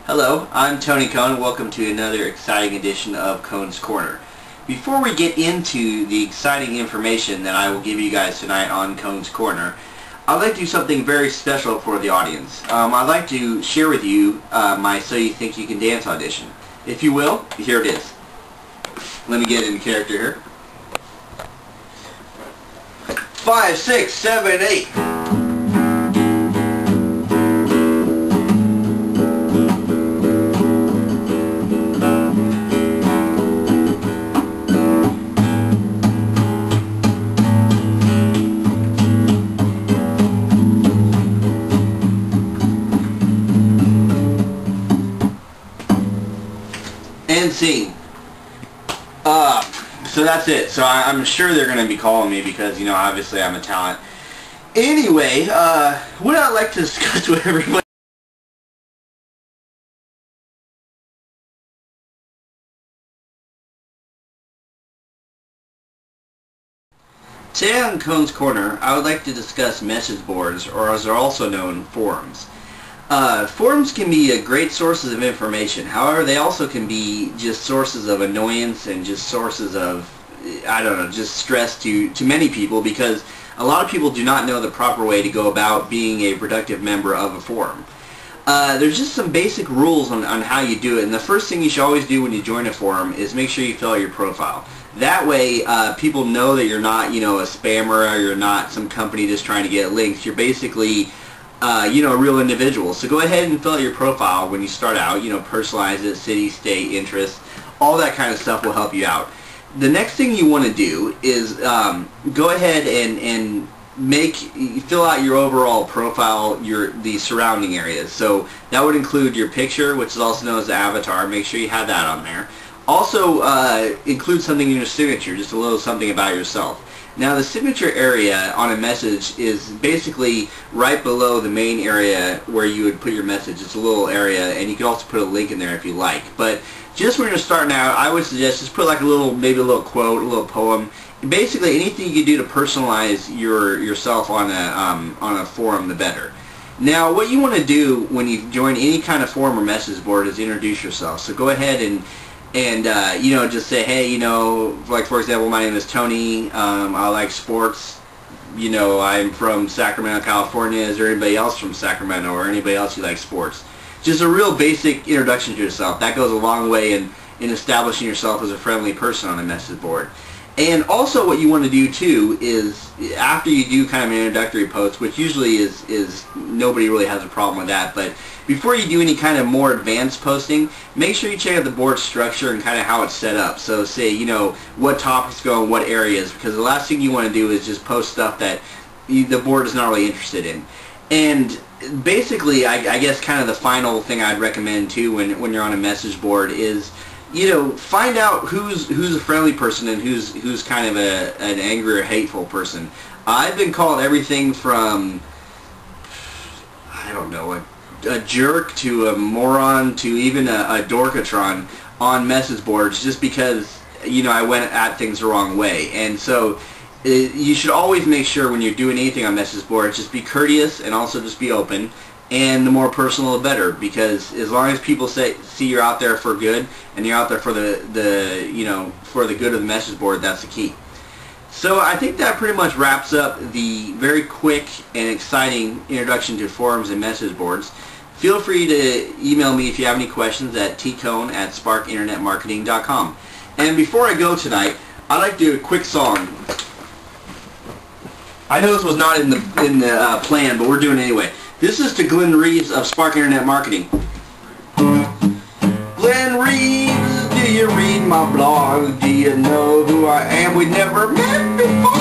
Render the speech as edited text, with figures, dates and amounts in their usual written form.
Hello, I'm Tony Cohn. Welcome to another exciting edition of Cohn's Corner. Before we get into the exciting information that I will give you guys tonight on Cohn's Corner, I'd like to do something very special for the audience. I'd like to share with you my So You Think You Can Dance audition. If you will, here it is. Let me get in character here. 5, 6, 7, 8. And scene. So that's it. So I'm sure they're going to be calling me because, you know, obviously I'm a talent. Anyway, what I'd like to discuss with everybody. Today on Cohn's Corner, I would like to discuss message boards, or as they're also known, forums. Forums can be great sources of information. However, they also can be just sources of annoyance and just sources of, I don't know, just stress to many people, because a lot of people do not know the proper way to go about being a productive member of a forum. There's just some basic rules on how you do it, and the first thing you should always do when you join a forum is make sure you fill out your profile. That way, people know that you're not, you know, a spammer, or you're not some company just trying to get links. You're basically you know, a real individual. So go ahead and fill out your profile when you start out. You know, personalize it, city, state, interests, all that kind of stuff will help you out. The next thing you want to do is go ahead and fill out your overall profile, the surrounding areas. So that would include your picture, which is also known as the avatar. Make sure you have that on there. Also include something in your signature, just a little something about yourself. Now, the signature area on a message is basically right below the main area where you would put your message. It's a little area, and you can also put a link in there if you like. But just when you're starting out, I would suggest just put like maybe a little quote, a little poem. Basically, anything you can do to personalize yourself on a forum, the better. Now, what you want to do when you join any kind of forum or message board is introduce yourself. So go ahead and you know, just say, hey, you know, like for example, my name is Tony, I like sports, you know, I'm from Sacramento, California, is there anybody else from Sacramento or anybody else who likes sports? Just a real basic introduction to yourself. That goes a long way in establishing yourself as a friendly person on a message board. And also what you want to do too is, after you do kind of an introductory post, which usually is nobody really has a problem with that, but before you do any kind of more advanced posting, make sure you check out the board structure and kind of how it's set up. So say, you know, what topics go in what areas, because the last thing you want to do is just post stuff that the board is not really interested in. And basically, I guess kind of the final thing I'd recommend too when you're on a message board is, you know, find out who's a friendly person and who's kind of an angry or hateful person. I've been called everything from, I don't know, a jerk to a moron to even a dorkatron on message boards, just because, you know, I went at things the wrong way. And so you should always make sure when you're doing anything on message boards, just be courteous and also just be open. And the more personal, the better, because as long as people see you're out there for good and you're out there for you know, for the good of the message board, that's the key. So I think that pretty much wraps up the very quick and exciting introduction to forums and message boards. Feel free to email me if you have any questions at tcohn@sparkinternetmarketing.com. And before I go tonight, I'd like to do a quick song. I know this was not in the plan, but we're doing it anyway. This is to Glenn Reeves of Spark Internet Marketing. Glenn Reeves, do you read my blog? Do you know who I am? We never met before.